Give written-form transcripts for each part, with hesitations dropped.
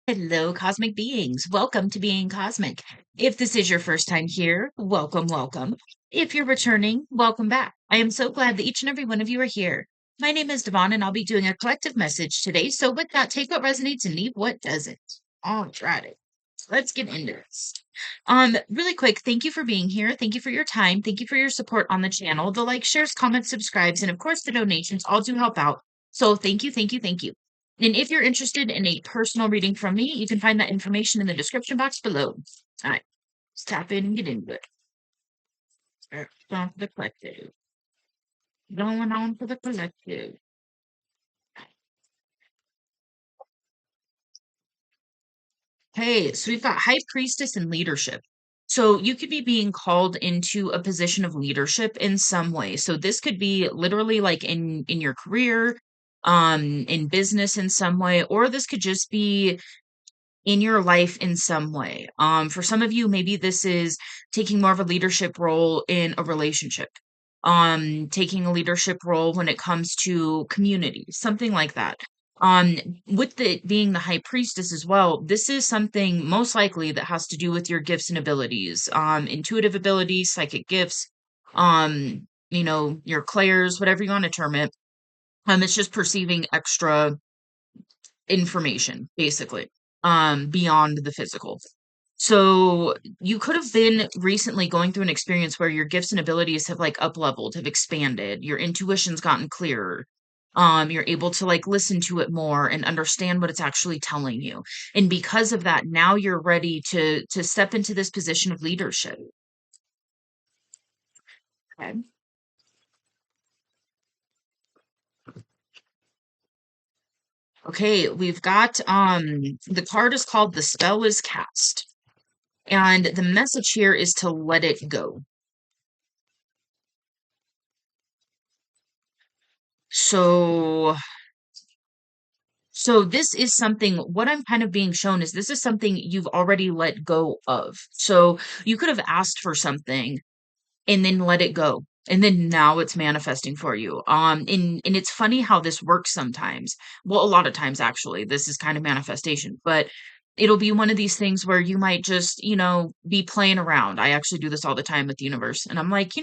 Hello, cosmic beings. Welcome to Being Cosmic. If this is your first time here, welcome, welcome. If you're returning, welcome back. I am so glad that each and every one of you are here. My name is Devon, and I'll be doing a collective message today. So, with that, take what resonates and leave what doesn't. All right, let's get into this. Really quick, thank you for being here. Thank you for your time. Thank you for your support on the channel. The likes, shares, comments, subscribes, and of course, the donations all do help out. So, thank you, thank you, thank you. And if you're interested in a personal reading from me, you can find that information in the description box below. All right, let's tap in and get into it. Start off the collective. Going on for the collective. Hey, so we've got High Priestess and leadership. So you could be being called into a position of leadership in some way. So this could be literally like in your career, in business in some way, or this could just be in your life in some way. For some of you, maybe this is taking more of a leadership role in a relationship, taking a leadership role when it comes to community, something like that. Um, with the being the high priestess as well, this is something most likely that has to do with your gifts and abilities, intuitive abilities, psychic gifts, your clairs, whatever you want to term it. It's just perceiving extra information, basically, beyond the physical. So you could have been recently going through an experience where your gifts and abilities have like up leveled, have expanded, your intuition's gotten clearer. You're able to like listen to it more and understand what it's actually telling you. And because of that, now you're ready to step into this position of leadership. Okay. Okay, we've got the card is called The Spell is Cast. And the message here is to let it go. So so this is something what I'm kind of being shown is this is something you've already let go of. So you could have asked for something and then let it go. And then now it's manifesting for you. And it's funny how this works sometimes. Well, a lot of times actually, this is kind of manifestation, but it'll be one of these things where you might just, be playing around. I actually do this all the time with the universe. And I'm like,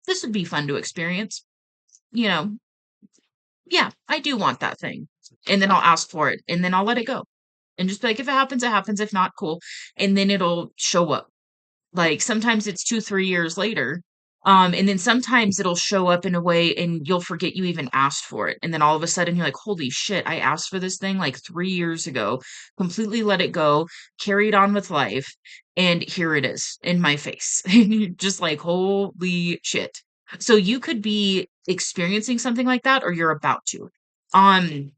this would be fun to experience. You know, yeah, I do want that thing. And then I'll ask for it and then I'll let it go. And just be like, if it happens, it happens. If not, cool. And then it'll show up. Like sometimes it's 2, 3 years later. And then sometimes it'll show up in a way and you'll forget you even asked for it. And then all of a sudden you're like, holy shit, I asked for this thing like 3 years ago, completely let it go, carried on with life, and here it is in my face. And you're just like, holy shit. So you could be experiencing something like that or you're about to. Um,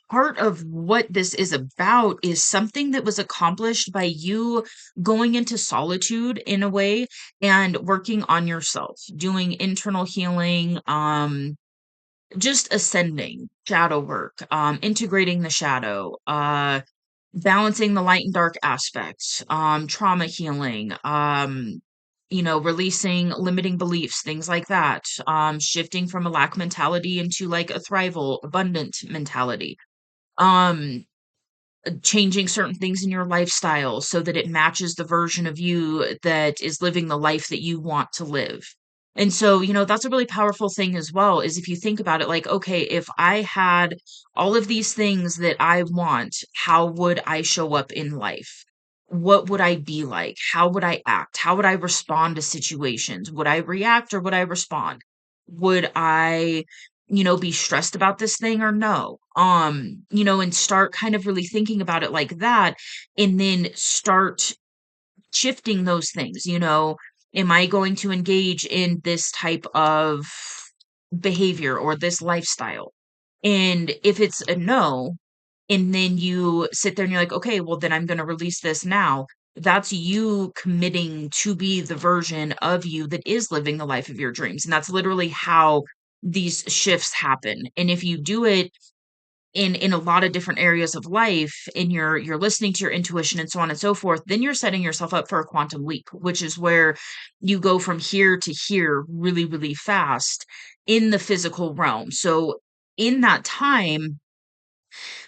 Part of what this is about is something that was accomplished by you going into solitude in a way and working on yourself, doing internal healing, just ascending, shadow work, integrating the shadow, balancing the light and dark aspects, trauma healing, releasing limiting beliefs, things like that, shifting from a lack mentality into like a thrival, abundant mentality. Um, Changing certain things in your lifestyle so that it matches the version of you that is living the life that you want to live. And so, that's a really powerful thing as well, is if you think about it, like, okay, if I had all of these things that I want, how would I show up in life? What would I be like? How would I act? How would I respond to situations? Would I react or would I respond? Would I be stressed about this thing or no? And start kind of really thinking about it like that and then start shifting those things, am I going to engage in this type of behavior or this lifestyle? And if it's a no, and then you sit there and you're like, okay, well, then I'm going to release this now. That's you committing to be the version of you that is living the life of your dreams. And that's literally how these shifts happen. And if you do it in a lot of different areas of life and you're listening to your intuition and so on and so forth, then you're setting yourself up for a quantum leap, which is where you go from here to here really, really fast in the physical realm. So in that time,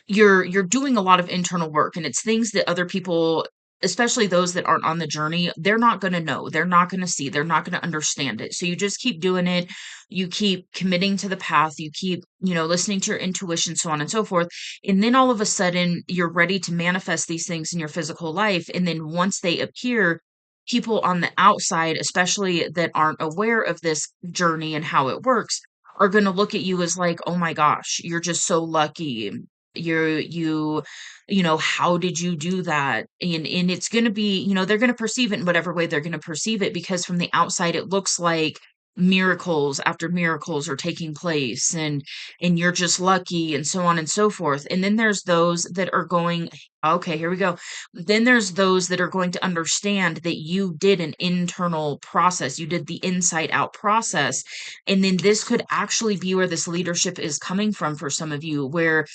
you're doing a lot of internal work, and it's things that other people, especially those that aren't on the journey, they're not going to know, they're not going to see, they're not going to understand it. So you just keep doing it, you keep committing to the path, you keep, listening to your intuition, so on and so forth. And then all of a sudden you're ready to manifest these things in your physical life, and then once they appear, people on the outside, especially that aren't aware of this journey and how it works, are going to look at you as like, oh my gosh, you're just so lucky, how did you do that? And it's going to be, they're going to perceive it in whatever way they're going to perceive it, because from the outside it looks like miracles after miracles are taking place, and you're just lucky, and so on and so forth. And then there's those that are going, okay, here we go. Then there's those that are going to understand that you did an internal process, you did the inside out process. And then this could actually be where this leadership is coming from for some of you, where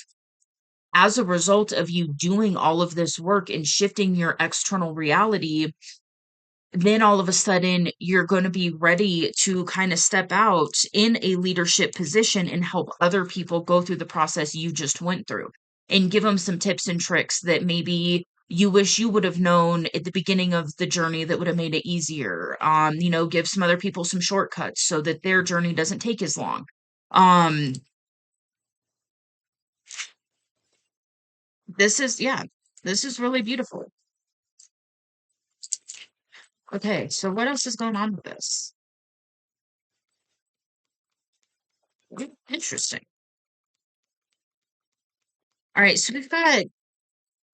as a result of you doing all of this work and shifting your external reality, then all of a sudden you're going to be ready to kind of step out in a leadership position and help other people go through the process you just went through, and give them some tips and tricks that maybe you wish you would have known at the beginning of the journey that would have made it easier. Give some other people some shortcuts so that their journey doesn't take as long. Um, yeah, this is really beautiful. Okay, so what else is going on with this? Interesting. All right, so we've got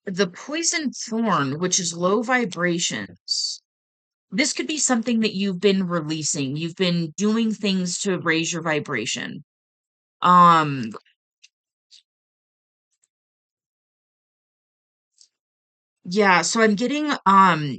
the poison thorn, which is low vibrations. This could be something that you've been releasing. You've been doing things to raise your vibration. Um, Yeah, so I'm getting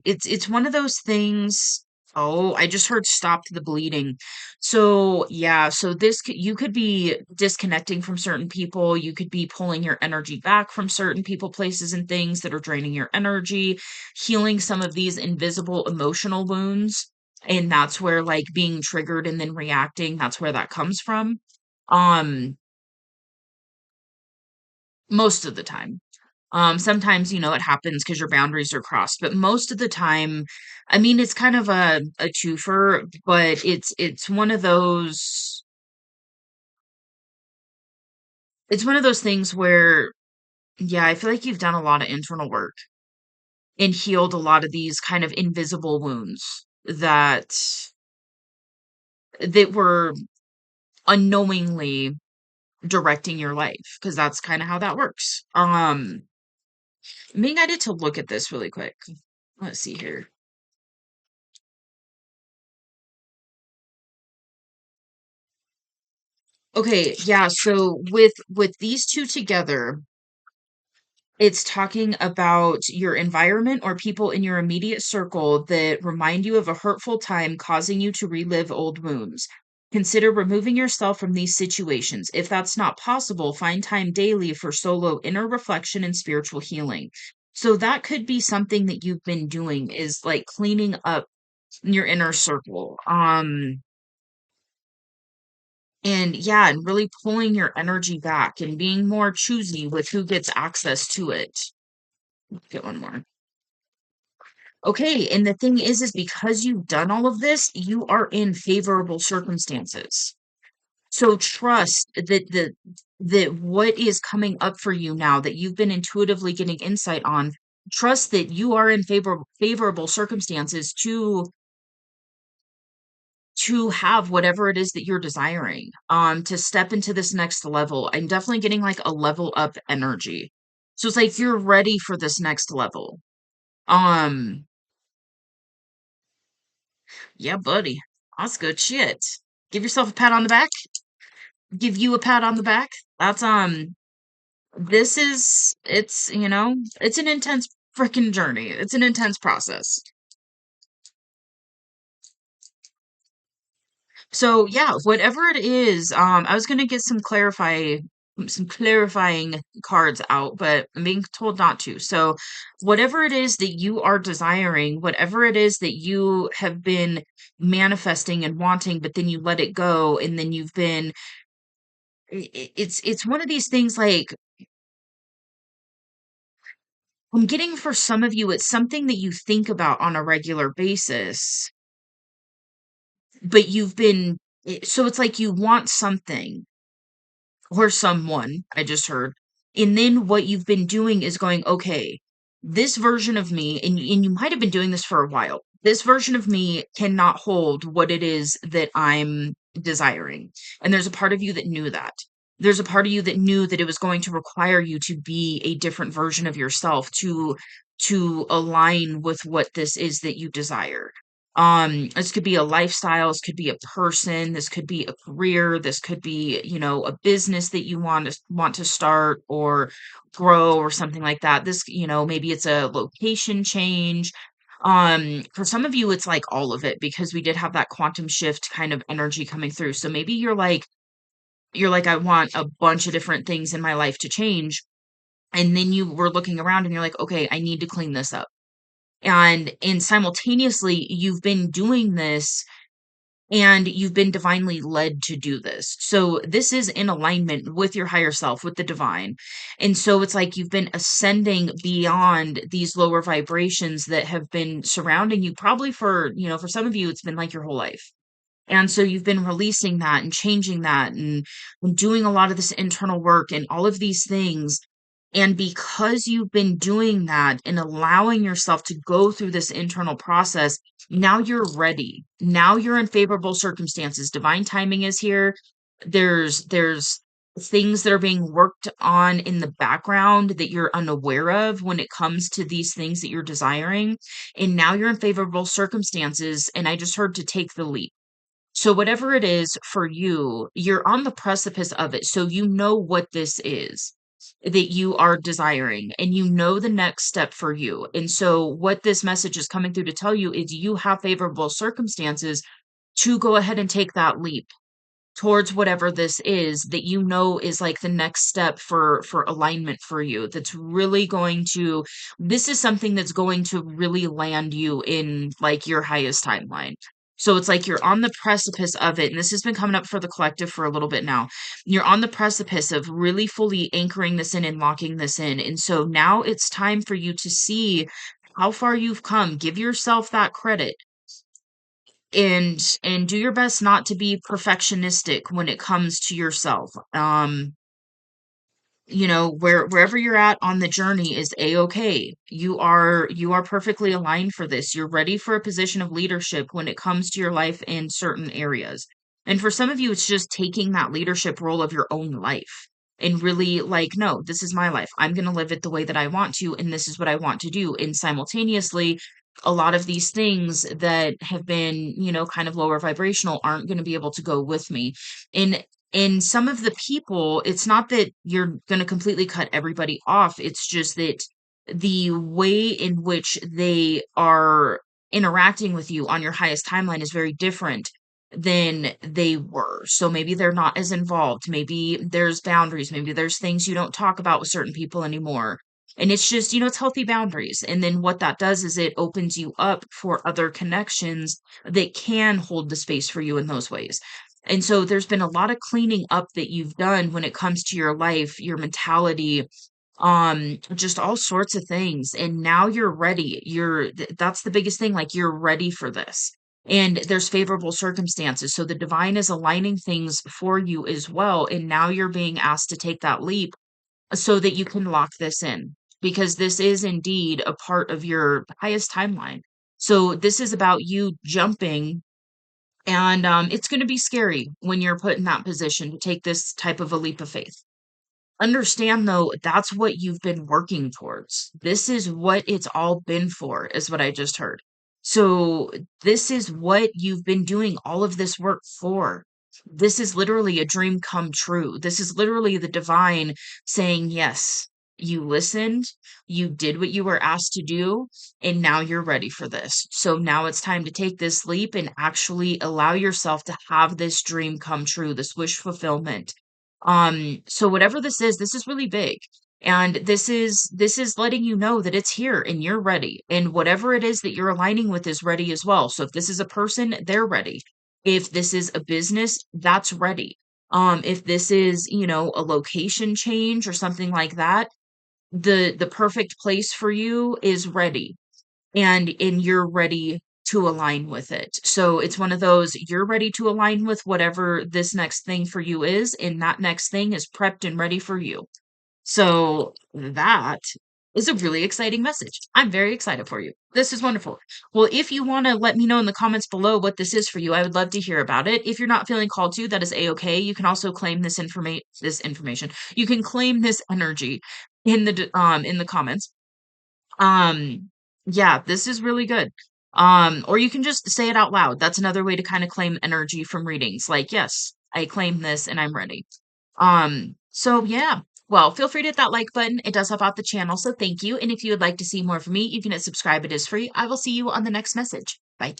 it's one of those things. Oh, I just heard stop the bleeding. So, yeah, so you could be disconnecting from certain people, you could be pulling your energy back from certain people, places and things that are draining your energy, healing some of these invisible emotional wounds, and that's where like being triggered and then reacting, that's where that comes from. Um Most of the time. Sometimes, it happens because your boundaries are crossed, but most of the time, I mean, it's kind of a twofer, but it's one of those things where, yeah, I feel like you've done a lot of internal work and healed a lot of these kind of invisible wounds that were unknowingly directing your life, because that's kind of how that works. Maybe I need to look at this really quick. Let's see here. Okay, yeah, so with these two together, it's talking about your environment or people in your immediate circle that remind you of a hurtful time, causing you to relive old wounds. Consider removing yourself from these situations. If that's not possible, find time daily for solo inner reflection and spiritual healing. So that could be something that you've been doing, is like cleaning up your inner circle. And yeah, and really pulling your energy back and being more choosy with who gets access to it. Get one more. Okay, and the thing is because you've done all of this, you are in favorable circumstances. So trust that what is coming up for you now that you've been intuitively getting insight on, trust that you are in favorable circumstances to have whatever it is that you're desiring, to step into this next level. I'm definitely getting like a level up energy. So it's like you're ready for this next level. Um, yeah, buddy. That's good shit. Give yourself a pat on the back. Give you a pat on the back. That's this is it's an intense freaking journey. It's an intense process. So yeah, whatever it is, I was gonna get some clarifying cards out, but I'm being told not to. So whatever it is that you are desiring, whatever it is that you have been manifesting and wanting, but then you let it go, and then you've been it's one of these things like I'm getting for some of you, it's something that you think about on a regular basis, but so it's like you want something or someone, I just heard. And then what you've been doing is going, okay, this version of me, and you might have been doing this for a while. This version of me cannot hold what it is that I'm desiring. And there's a part of you that knew that. There's a part of you that knew that it was going to require you to be a different version of yourself to align with what this is that you desire. This could be a lifestyle, this could be a person, this could be a career, this could be, a business that you want to start or grow or something like that. This, maybe it's a location change. For some of you, it's like all of it because we did have that quantum shift kind of energy coming through. So maybe you're like, I want a bunch of different things in my life to change. And then you were looking around and you're like, okay, I need to clean this up. And simultaneously, you've been doing this and you've been divinely led to do this. So this is in alignment with your higher self, with the divine. And so it's like you've been ascending beyond these lower vibrations that have been surrounding you probably for some of you, it's been like your whole life. And so you've been releasing that and changing that and doing a lot of this internal work and all of these things. And because you've been doing that and allowing yourself to go through this internal process, now you're ready. Now you're in favorable circumstances. Divine timing is here. There's things that are being worked on in the background that you're unaware of when it comes to these things that you're desiring. And now you're in favorable circumstances. And I just heard to take the leap. So whatever it is for you, you're on the precipice of it. So you know what this is that you are desiring and you know the next step for you. And so what this message is coming through to tell you is you have favorable circumstances to go ahead and take that leap towards whatever this is that you know is like the next step for alignment for you, that's really going to, this is something that's going to really land you in like your highest timeline. So it's like you're on the precipice of it, and this has been coming up for the collective for a little bit now. You're on the precipice of really fully anchoring this in and locking this in, and so now it's time for you to see how far you've come. Give yourself that credit and do your best not to be perfectionistic when it comes to yourself. Wherever you're at on the journey is a-okay. You are perfectly aligned for this. You're ready for a position of leadership when it comes to your life in certain areas. And for some of you, it's just taking that leadership role of your own life and really like, no, this is my life. I'm going to live it the way that I want to, and this is what I want to do. And simultaneously, a lot of these things that have been, kind of lower vibrational aren't going to be able to go with me. And some of the people, it's not that you're going to completely cut everybody off. It's just that the way in which they are interacting with you on your highest timeline is very different than they were. So maybe they're not as involved. Maybe there's boundaries. Maybe there's things you don't talk about with certain people anymore. And it's just, it's healthy boundaries. And then what that does is it opens you up for other connections that can hold the space for you in those ways. And so there's been a lot of cleaning up that you've done when it comes to your life, your mentality, just all sorts of things. And now you're ready. That's the biggest thing. Like you're ready for this. And there's favorable circumstances. So the divine is aligning things for you as well. And now you're being asked to take that leap so that you can lock this in because this is indeed a part of your highest timeline. So this is about you jumping and it's going to be scary when you're put in that position to take this type of a leap of faith. Understand though, that's what you've been working towards. This is what it's all been for, is what I just heard. So this is what you've been doing all of this work for. This is literally a dream come true. This is literally the divine saying, yes, you listened, you did what you were asked to do, and now you're ready for this. So now it's time to take this leap and actually allow yourself to have this dream come true, this wish fulfillment. So whatever this is really big. And this is letting you know that it's here and you're ready. And whatever it is that you're aligning with is ready as well. So if this is a person, they're ready. If this is a business, that's ready. If this is, a location change or something like that, the perfect place for you is ready, and you're ready to align with it. So it's one of those, you're ready to align with whatever this next thing for you is, and that next thing is prepped and ready for you. So that is a really exciting message. I'm very excited for you. This is wonderful. Well, if you want to let me know in the comments below what this is for you, I would love to hear about it. If you're not feeling called to, that is a-okay. You can also claim this information. You can claim this energy in the comments. Um, yeah, this is really good. Or you can just say it out loud. That's another way to kind of claim energy from readings. Like, yes, I claim this and I'm ready. So yeah. Well, feel free to hit that like button. It does help out the channel, so thank you. And if you would like to see more from me, you can hit subscribe. It is free. I will see you on the next message. Bye.